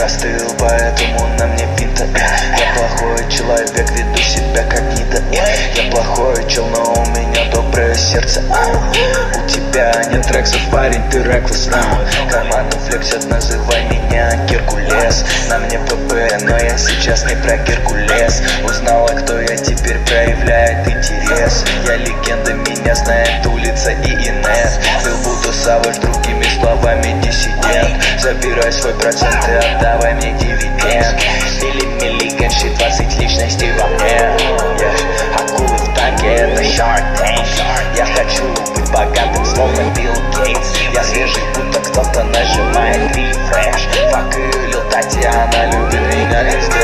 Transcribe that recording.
остыл, поэтому на мне пинта. Я плохой человек, веду себя как гнида. Я плохой чел, но у меня доброе сердце. У тебя нет трексов, парень, ты реклесс. Карманы флексят, называй меня Геркулес. На мне ПП, но я сейчас не про Геркулес. Узнала, кто я, теперь проявляет интерес. Я легенда, меня знает улица и инет. Был буду Савыш, другими словами диссидент. Забирай свой процент и отдавай мне дивиденд. Или миллиган, 20 личностей во мне. Акулы в танке, это Shark Tank. Я хочу быть богатым, словно Билл Гейтс. Я свежий, будто кто-то нажимает рефреш. Фак и Лил Татьяна любит меня везде.